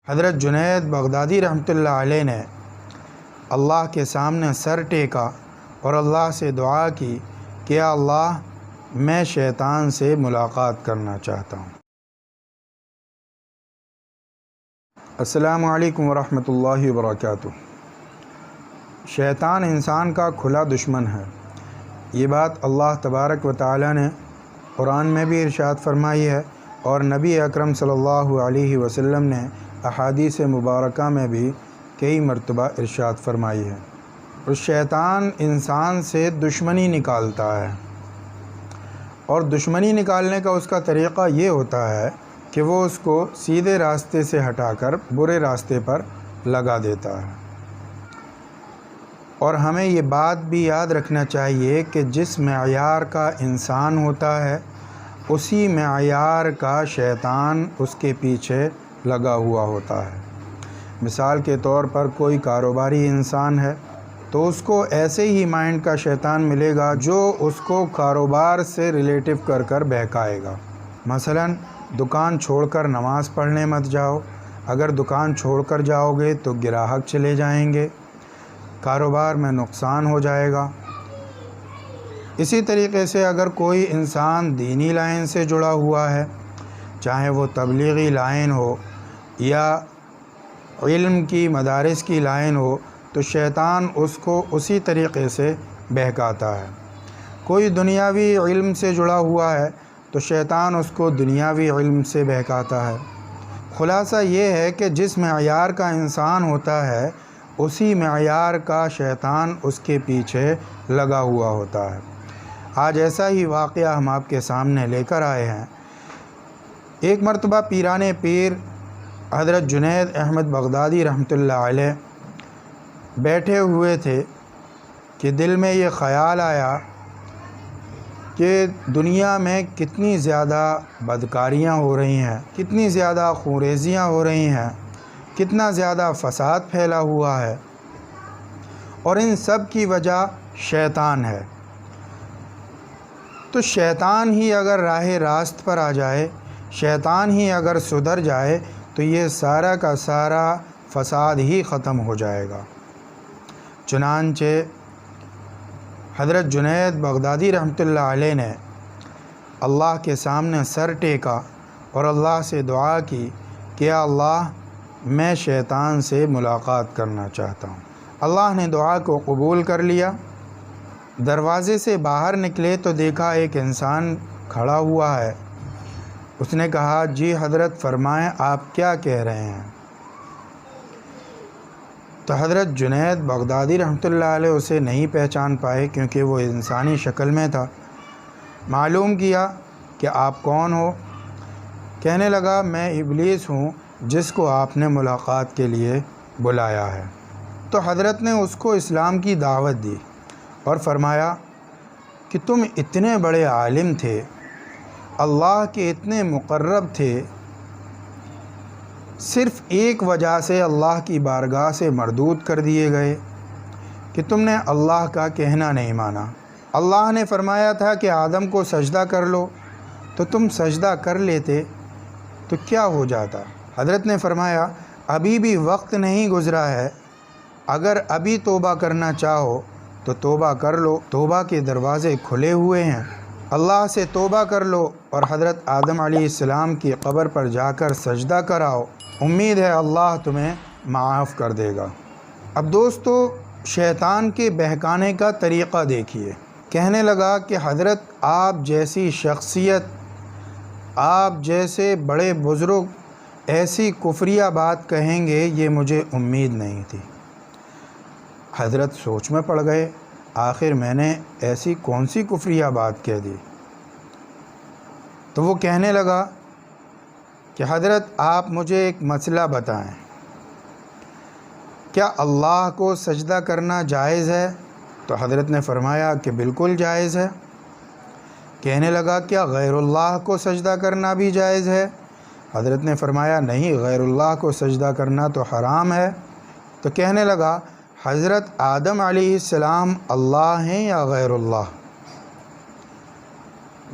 حضرت جنید بغدادی رحمۃ اللہ علیہ نے اللہ کے سامنے سر ٹیکا اور اللہ سے دعا کی کہ یا اللہ میں شیطان سے ملاقات کرنا چاہتا ہوں۔ السلام علیکم ورحمۃ اللہ وبرکاتہ۔ شیطان انسان کا کھلا دشمن ہے، یہ بات اللہ تبارک و تعالی نے قرآن میں بھی ارشاد فرمائی ہے اور نبی اکرم صلی اللہ علیہ وسلم نے احادیث مبارکہ میں بھی کئی مرتبہ ارشاد فرمائی ہے۔ اور شیطان انسان سے دشمنی نکالتا ہے، اور دشمنی نکالنے کا اس کا طریقہ یہ ہوتا ہے کہ وہ اس کو سیدھے راستے سے ہٹا کر برے راستے پر لگا دیتا ہے۔ اور ہمیں یہ بات بھی یاد رکھنا چاہیے کہ جس معیار کا انسان ہوتا ہے اسی معیار کا شیطان اس کے پیچھے لگا ہوا ہوتا ہے۔ مثال کے طور پر کوئی کاروباری انسان ہے تو اس کو ایسے ہی مائنڈ کا شیطان ملے گا جو اس کو کاروبار سے ریلیٹو کر کر بہکائے گا۔ مثلا دکان چھوڑ کر نماز پڑھنے مت جاؤ، اگر دکان چھوڑ کر جاؤ گے تو گراہک چلے جائیں گے، کاروبار میں نقصان ہو جائے گا۔ اسی طریقے سے اگر کوئی انسان دینی لائن سے جڑا ہوا ہے، چاہے وہ تبلیغی لائن ہو یا علم کی مدارس کی لائن ہو، تو شیطان اس کو اسی طریقے سے بہکاتا ہے۔ کوئی دنیاوی علم سے جڑا ہوا ہے تو شیطان اس کو دنیاوی علم سے بہکاتا ہے۔ خلاصہ یہ ہے کہ جس معیار کا انسان ہوتا ہے اسی معیار کا شیطان اس کے پیچھے لگا ہوا ہوتا ہے۔ آج ایسا ہی واقعہ ہم آپ کے سامنے لے کر آئے ہیں۔ ایک مرتبہ پیران پیر حضرت جنید احمد بغدادی رحمۃ اللہ علیہ بیٹھے ہوئے تھے کہ دل میں یہ خیال آیا کہ دنیا میں کتنی زیادہ بدکاریاں ہو رہی ہیں، کتنی زیادہ خونریزیاں ہو رہی ہیں، کتنا زیادہ فساد پھیلا ہوا ہے، اور ان سب کی وجہ شیطان ہے۔ تو شیطان ہی اگر راہ راست پر آ جائے، شیطان ہی اگر سدھر جائے تو یہ سارا کا سارا فساد ہی ختم ہو جائے گا۔ چنانچہ حضرت جنید بغدادی رحمۃ اللہ علیہ نے اللہ کے سامنے سر ٹیکا اور اللہ سے دعا کی کہ یا اللہ میں شیطان سے ملاقات کرنا چاہتا ہوں۔ اللہ نے دعا کو قبول کر لیا۔ دروازے سے باہر نکلے تو دیکھا ایک انسان کھڑا ہوا ہے۔ اس نے کہا جی حضرت فرمائیں آپ کیا کہہ رہے ہیں؟ تو حضرت جنید بغدادی رحمۃ اللہ علیہ اسے نہیں پہچان پائے کیونکہ وہ انسانی شکل میں تھا۔ معلوم کیا کہ آپ کون ہو؟ کہنے لگا میں ابلیس ہوں جس کو آپ نے ملاقات کے لیے بلایا ہے۔ تو حضرت نے اس کو اسلام کی دعوت دی اور فرمایا کہ تم اتنے بڑے عالم تھے، اللہ کے اتنے مقرب تھے، صرف ایک وجہ سے اللہ کی بارگاہ سے مردود کر دیے گئے کہ تم نے اللہ کا کہنا نہیں مانا۔ اللہ نے فرمایا تھا کہ آدم کو سجدہ کر لو، تو تم سجدہ کر لیتے تو کیا ہو جاتا؟ حضرت نے فرمایا ابھی بھی وقت نہیں گزرا ہے، اگر ابھی توبہ کرنا چاہو تو توبہ کر لو، توبہ کے دروازے کھلے ہوئے ہیں، اللہ سے توبہ کر لو اور حضرت آدم علیہ السلام کی قبر پر جا کر سجدہ کراؤ، امید ہے اللہ تمہیں معاف کر دے گا۔ اب دوستو شیطان کے بہکانے کا طریقہ دیکھیے۔ کہنے لگا کہ حضرت آپ جیسی شخصیت، آپ جیسے بڑے بزرگ ایسی کفریہ بات کہیں گے یہ مجھے امید نہیں تھی۔ حضرت سوچ میں پڑ گئے، آخر میں نے ایسی کون سی کفریہ بات کہہ دی؟ تو وہ کہنے لگا کہ حضرت آپ مجھے ایک مسئلہ بتائیں، کیا اللہ کو سجدہ کرنا جائز ہے؟ تو حضرت نے فرمایا کہ بالکل جائز ہے۔ کہنے لگا کیا غیر اللہ کو سجدہ کرنا بھی جائز ہے؟ حضرت نے فرمایا نہیں، غیر اللہ کو سجدہ کرنا تو حرام ہے۔ تو کہنے لگا حضرت آدم علیہ السلام اللہ ہیں یا غیر اللہ؟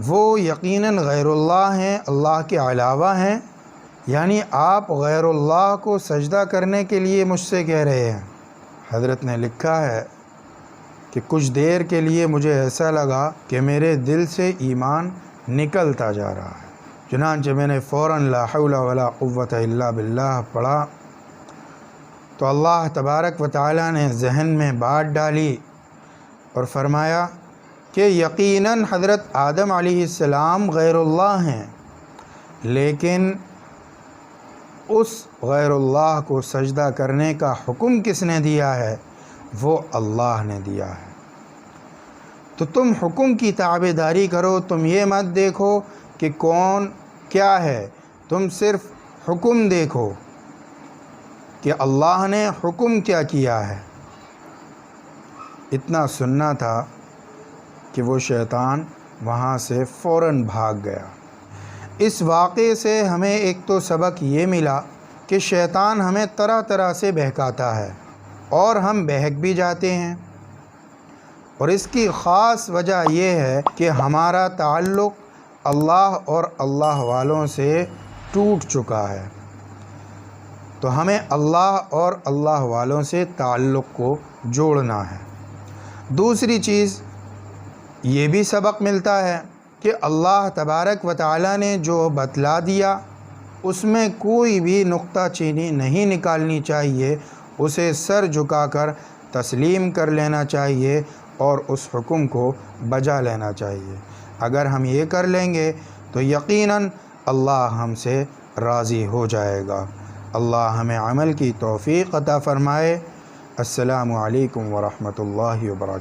وہ یقیناً غیر اللہ ہیں، اللہ کے علاوہ ہیں، یعنی آپ غیر اللہ کو سجدہ کرنے کے لیے مجھ سے کہہ رہے ہیں۔ حضرت نے لکھا ہے کہ کچھ دیر کے لیے مجھے ایسا لگا کہ میرے دل سے ایمان نکلتا جا رہا ہے، چنانچہ میں نے فوراً لا حول ولا قوت الا باللہ پڑھا تو اللہ تبارک و تعالیٰ نے ذہن میں بات ڈالی اور فرمایا کہ یقیناً حضرت آدم علیہ السلام غیر اللہ ہیں، لیکن اس غیر اللہ کو سجدہ کرنے کا حکم کس نے دیا ہے؟ وہ اللہ نے دیا ہے۔ تو تم حکم کی تابعداری کرو، تم یہ مت دیکھو کہ کون کیا ہے، تم صرف حکم دیکھو کہ اللہ نے حکم کیا کیا ہے۔ اتنا سننا تھا کہ وہ شیطان وہاں سے فوراً بھاگ گیا۔ اس واقعے سے ہمیں ایک تو سبق یہ ملا کہ شیطان ہمیں طرح طرح سے بہکاتا ہے اور ہم بہک بھی جاتے ہیں، اور اس کی خاص وجہ یہ ہے کہ ہمارا تعلق اللہ اور اللہ والوں سے ٹوٹ چکا ہے۔ تو ہمیں اللہ اور اللہ والوں سے تعلق کو جوڑنا ہے۔ دوسری چیز یہ بھی سبق ملتا ہے کہ اللہ تبارک و تعالیٰ نے جو بتلا دیا اس میں کوئی بھی نقطہ چینی نہیں نکالنی چاہیے، اسے سر جھکا کر تسلیم کر لینا چاہیے اور اس حکم کو بجا لینا چاہیے۔ اگر ہم یہ کر لیں گے تو یقیناً اللہ ہم سے راضی ہو جائے گا۔ اللہ ہمیں عمل کی توفیق عطا فرمائے۔ السلام علیکم ورحمۃ اللہ وبرکاتہ۔